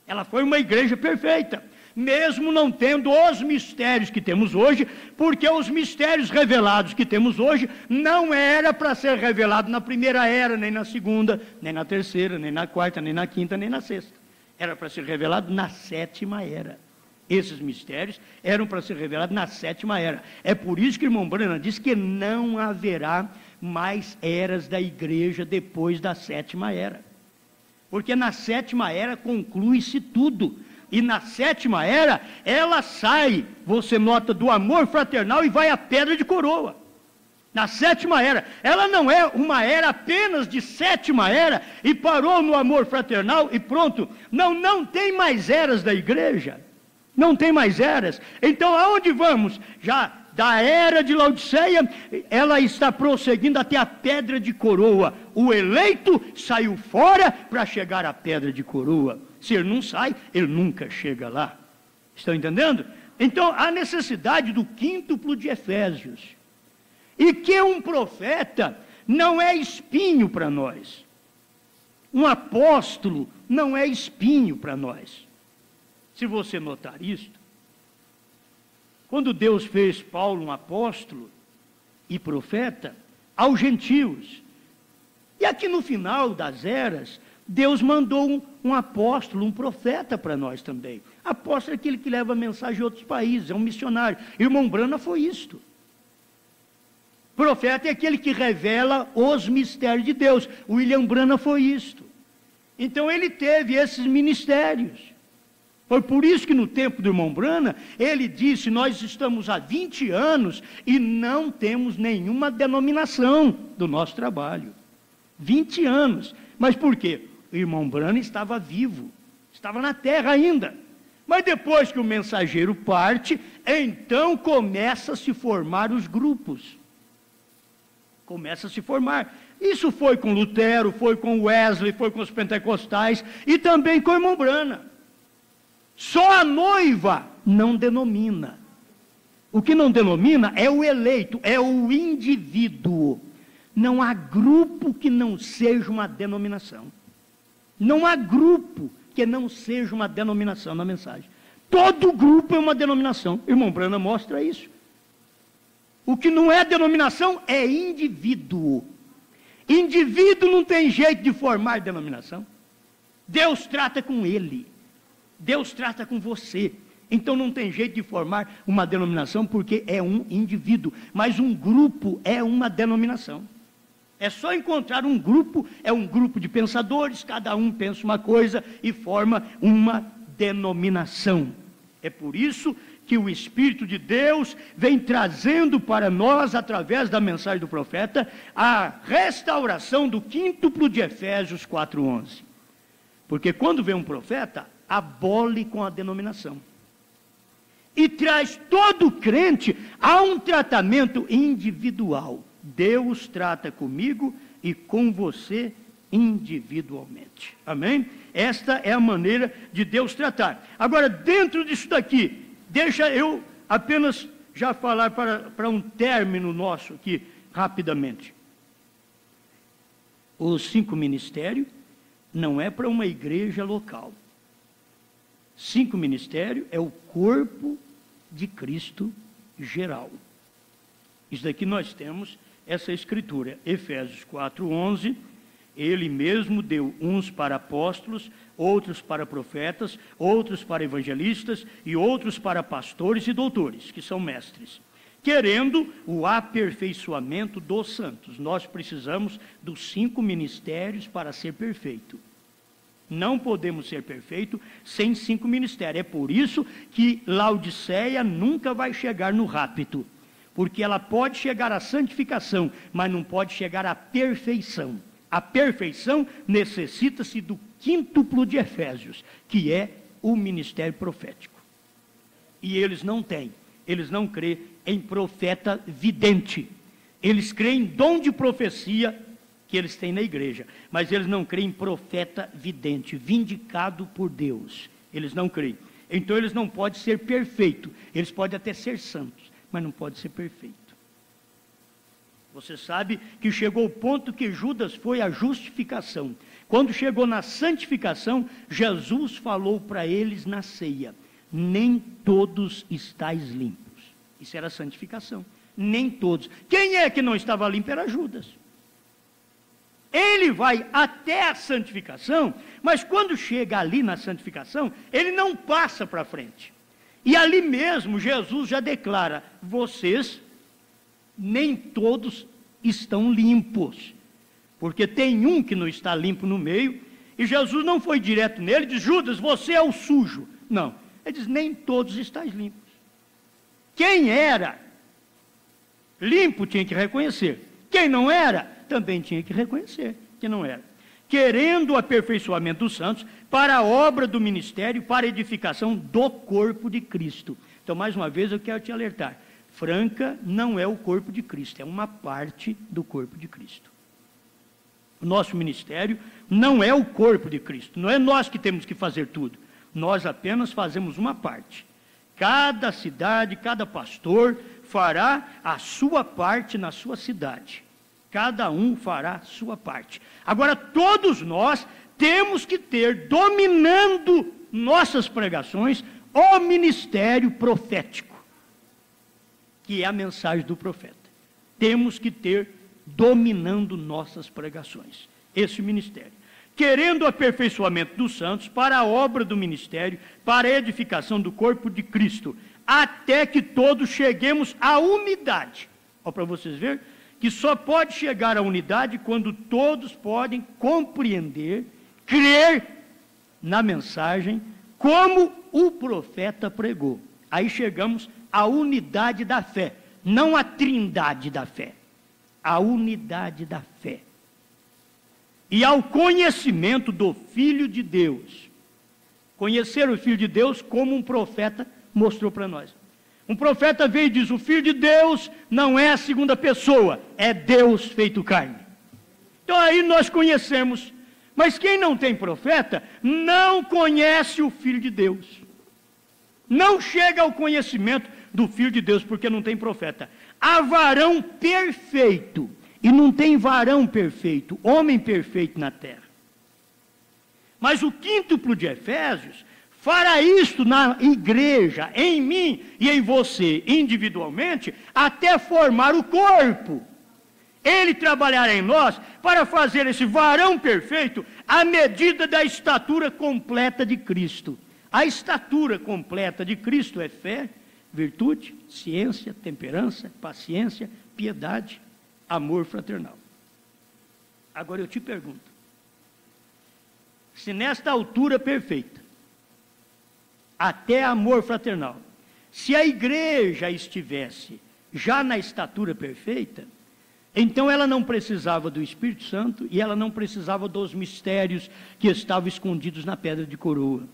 Ela foi uma igreja perfeita, mesmo não tendo os mistérios que temos hoje, porque os mistérios revelados que temos hoje não era para ser revelado na primeira era, nem na segunda, nem na terceira, nem na quarta, nem na quinta, nem na sexta. Era para ser revelado na 7ª era. Esses mistérios eram para ser revelados na 7ª era. É por isso que o irmão Branham diz que não haverá mais eras da igreja depois da 7ª era. Porque na 7ª era conclui-se tudo. E na 7ª era, ela sai, você nota, do amor fraternal e vai à pedra de coroa. Na 7ª era, ela não é uma era apenas de 7ª era e parou no amor fraternal e pronto. Não tem mais eras da igreja. Não tem mais eras. Então aonde vamos? Já da era de Laodiceia, ela está prosseguindo até a pedra de coroa. O eleito saiu fora para chegar à pedra de coroa. Se ele não sai, ele nunca chega lá. Estão entendendo? Então há necessidade do quíntuplo de Efésios. E que um profeta não é espinho para nós. Um apóstolo não é espinho para nós. Se você notar isto, quando Deus fez Paulo um apóstolo e profeta aos gentios, e aqui no final das eras, Deus mandou um apóstolo, um profeta para nós também. Apóstolo é aquele que leva a mensagem a outros países, é um missionário. Irmão Branham foi isto. Profeta é aquele que revela os mistérios de Deus. William Branham foi isto. Então ele teve esses ministérios. Foi por isso que no tempo do irmão Branham, ele disse, nós estamos há 20 anos e não temos nenhuma denominação do nosso trabalho. 20 anos. Mas por quê? O irmão Branham estava vivo, estava na terra ainda. Mas depois que o mensageiro parte, então começa a se formar os grupos. Começa a se formar. Isso foi com Lutero, foi com Wesley, foi com os pentecostais e também com o irmão Branham. Só a noiva não denomina. O que não denomina é o eleito, é o indivíduo. Não há grupo que não seja uma denominação. Não há grupo que não seja uma denominação na mensagem. Todo grupo é uma denominação. Irmão Branham mostra isso. O que não é denominação é indivíduo. Indivíduo não tem jeito de formar denominação. Deus trata com ele. Deus trata com você. Então não tem jeito de formar uma denominação porque é um indivíduo. Mas um grupo é uma denominação. É só encontrar um grupo, é um grupo de pensadores, cada um pensa uma coisa e forma uma denominação. É por isso que o Espírito de Deus vem trazendo para nós, através da mensagem do profeta, a restauração do quíntuplo de Efésios 4:11. Porque quando vem um profeta, abole com a denominação. E traz todo crente a um tratamento individual. Deus trata comigo e com você individualmente. Amém? Esta é a maneira de Deus tratar. Agora, dentro disso daqui, deixa eu apenas já falar para um término nosso aqui, rapidamente. Os 5 ministérios não é para uma igreja local. 5 ministérios é o corpo de Cristo geral. Isso daqui nós temos essa escritura, Efésios 4:11, ele mesmo deu uns para apóstolos, outros para profetas, outros para evangelistas e outros para pastores e doutores, que são mestres, querendo o aperfeiçoamento dos santos. Nós precisamos dos 5 ministérios para ser perfeito. Não podemos ser perfeito sem 5 ministérios. É por isso que Laodiceia nunca vai chegar no rapto, porque ela pode chegar à santificação, mas não pode chegar à perfeição. A perfeição necessita-se do quíntuplo de Efésios, que é o ministério profético. E eles não têm, eles não creem em profeta vidente. Eles creem em dom de profecia que eles têm na igreja, mas eles não creem em profeta vidente, vindicado por Deus. Eles não creem. Então eles não podem ser perfeitos. Eles podem até ser santos, mas não podem ser perfeitos. Você sabe que chegou o ponto que Judas foi a justificação. Quando chegou na santificação, Jesus falou para eles na ceia: nem todos estáis limpos. Isso era santificação. Nem todos. Quem é que não estava limpo? Era Judas. Ele vai até a santificação, mas quando chega ali na santificação, ele não passa para frente. E ali mesmo Jesus já declara: vocês nem todos estão limpos, porque tem um que não está limpo no meio, e Jesus não foi direto nele, diz: Judas, você é o sujo. Não, ele diz: nem todos estáis limpos. Quem era limpo tinha que reconhecer, quem não era, também tinha que reconhecer que não era. Querendo o aperfeiçoamento dos santos para a obra do ministério, para a edificação do corpo de Cristo. Então, mais uma vez, eu quero te alertar: Franca não é o corpo de Cristo, é uma parte do corpo de Cristo. O nosso ministério não é o corpo de Cristo, não é nós que temos que fazer tudo, nós apenas fazemos uma parte. Cada cidade, cada pastor fará a sua parte na sua cidade. Cada um fará a sua parte. Agora, todos nós temos que ter, dominando nossas pregações, o ministério profético, que é a mensagem do profeta. Temos que ter, dominando nossas pregações, esse ministério. Querendo o aperfeiçoamento dos santos para a obra do ministério, para a edificação do corpo de Cristo, até que todos cheguemos à unidade. Ó, para vocês verem que só pode chegar à unidade quando todos podem compreender, crer na mensagem, como o profeta pregou. Aí chegamos à unidade da fé, não à trindade da fé, a unidade da fé. E ao conhecimento do Filho de Deus. Conhecer o Filho de Deus como um profeta mostrou para nós. Um profeta veio e diz: o Filho de Deus não é a segunda pessoa, é Deus feito carne. Então aí nós conhecemos. Mas quem não tem profeta, não conhece o Filho de Deus. Não chega ao conhecimento do Filho de Deus, porque não tem profeta. Há varão perfeito, e não tem varão perfeito, homem perfeito na terra. Mas o quíntuplo de Efésios fará isto na igreja, em mim e em você, individualmente, até formar o corpo. Ele trabalhará em nós para fazer esse varão perfeito à medida da estatura completa de Cristo. A estatura completa de Cristo é fé, virtude, ciência, temperança, paciência, piedade, amor fraternal. Agora eu te pergunto, se nesta altura perfeita, até amor fraternal, se a igreja estivesse já na estatura perfeita, então ela não precisava do Espírito Santo e ela não precisava dos mistérios que estavam escondidos na pedra de coroa.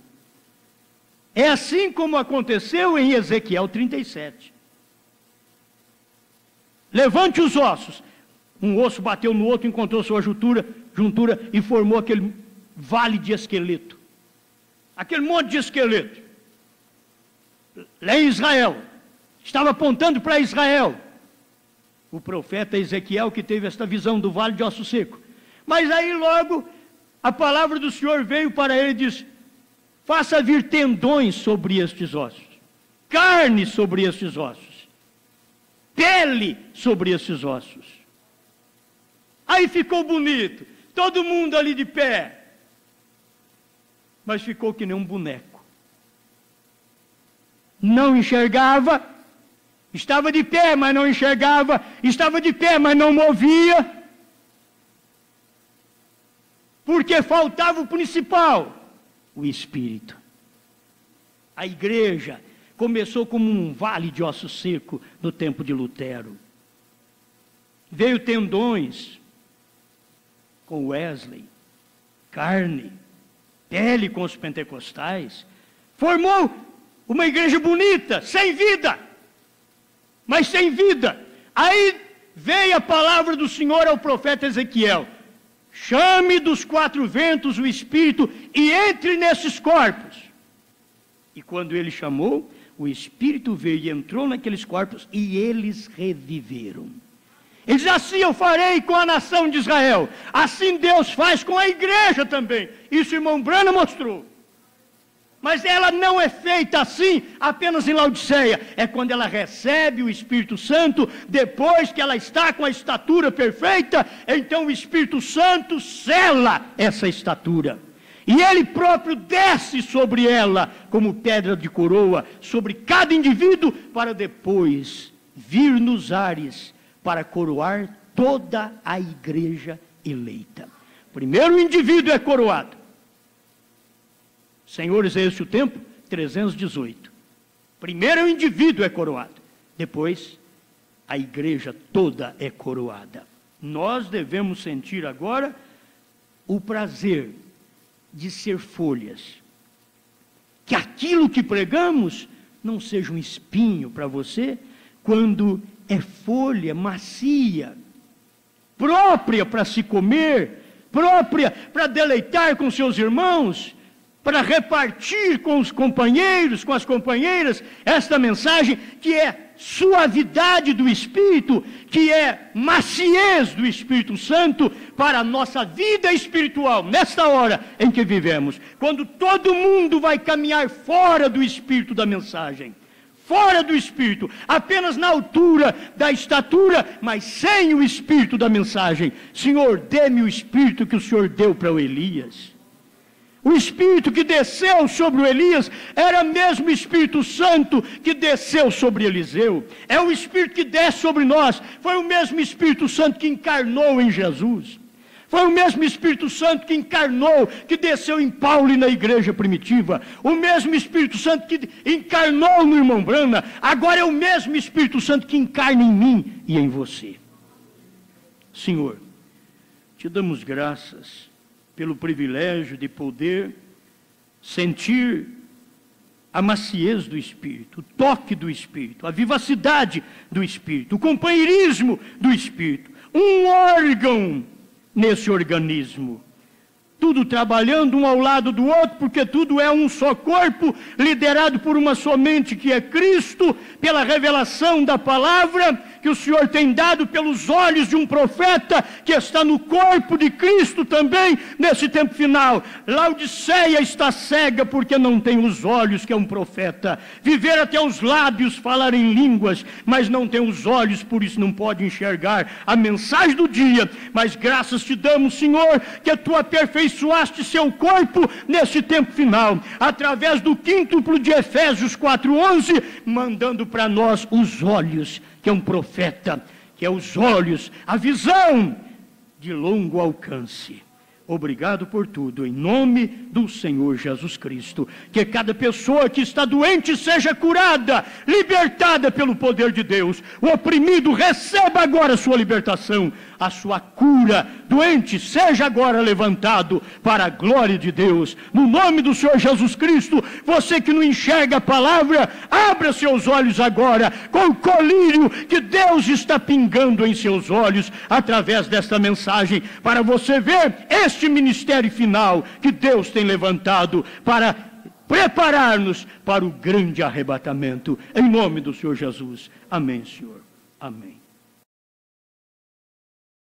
É assim como aconteceu em Ezequiel 37. Levante os ossos. Um osso bateu no outro, encontrou sua juntura e formou aquele vale de esqueleto. Aquele monte de esqueleto. Lá em Israel. Estava apontando para Israel. O profeta Ezequiel que teve esta visão do vale de osso seco. Mas aí logo a palavra do Senhor veio para ele e disse: faça vir tendões sobre estes ossos, carne sobre estes ossos, pele sobre estes ossos. Aí ficou bonito, todo mundo ali de pé, mas ficou que nem um boneco. Não enxergava, Estava de pé, mas não enxergava. Estava de pé, mas não movia. Porque faltava o principal, o Espírito. A igreja começou como um vale de osso seco no tempo de Lutero. Veio tendões com Wesley, carne, pele com os pentecostais. Formou uma igreja bonita, sem vida, mas sem vida. Aí veio a palavra do Senhor ao profeta Ezequiel: chame dos quatro ventos o Espírito e entre nesses corpos. E quando ele chamou, o Espírito veio e entrou naqueles corpos e eles reviveram. Ele diz: assim eu farei com a nação de Israel. Assim Deus faz com a igreja também. Isso o irmão Branham mostrou. Mas ela não é feita assim apenas em Laodiceia. É quando ela recebe o Espírito Santo, depois que ela está com a estatura perfeita, então o Espírito Santo sela essa estatura. E ele próprio desce sobre ela como pedra de coroa, sobre cada indivíduo, para depois vir nos ares para coroar toda a igreja eleita. Primeiro o indivíduo é coroado. Senhores, é esse o tempo? 318. Primeiro o indivíduo é coroado. Depois, a igreja toda é coroada. Nós devemos sentir agora o prazer de ser folhas. Que aquilo que pregamos não seja um espinho para você, quando é folha macia, própria para se comer, própria para deleitar com seus irmãos, para repartir com os companheiros, com as companheiras, esta mensagem que é suavidade do Espírito, que é maciez do Espírito Santo para a nossa vida espiritual, nesta hora em que vivemos, quando todo mundo vai caminhar fora do Espírito da mensagem, fora do Espírito, apenas na altura da estatura, mas sem o Espírito da mensagem. Senhor, dê-me o Espírito que o Senhor deu para o Elias. O Espírito que desceu sobre o Elias era mesmo o Espírito Santo que desceu sobre Eliseu. É o Espírito que desce sobre nós. Foi o mesmo Espírito Santo que encarnou em Jesus. Foi o mesmo Espírito Santo que encarnou, que desceu em Paulo e na igreja primitiva. O mesmo Espírito Santo que encarnou no irmão Branham. Agora é o mesmo Espírito Santo que encarna em mim e em você. Senhor, te damos graças pelo privilégio de poder sentir a maciez do Espírito, o toque do Espírito, a vivacidade do Espírito, o companheirismo do Espírito, um órgão nesse organismo, tudo trabalhando um ao lado do outro, porque tudo é um só corpo, liderado por uma só mente que é Cristo, pela revelação da palavra que o Senhor tem dado pelos olhos de um profeta que está no corpo de Cristo também nesse tempo final. Laodiceia está cega porque não tem os olhos que é um profeta. Viver até os lábios, falar em línguas, mas não tem os olhos, por isso não pode enxergar a mensagem do dia. Mas graças te damos, Senhor, que tu aperfeiçoaste seu corpo nesse tempo final, através do quíntuplo de Efésios 4:11, mandando para nós os olhos, que é um profeta, que é os olhos, a visão de longo alcance. Obrigado por tudo, em nome do Senhor Jesus Cristo. Que cada pessoa que está doente seja curada, libertada pelo poder de Deus. O oprimido receba agora a sua libertação, a sua cura. Doente seja agora levantado para a glória de Deus. No nome do Senhor Jesus Cristo, você que não enxerga a palavra, abra seus olhos agora, com o colírio que Deus está pingando em seus olhos, através desta mensagem, para você ver este ministério final que Deus tem levantado para preparar-nos para o grande arrebatamento. Em nome do Senhor Jesus. Amém, Senhor. Amém.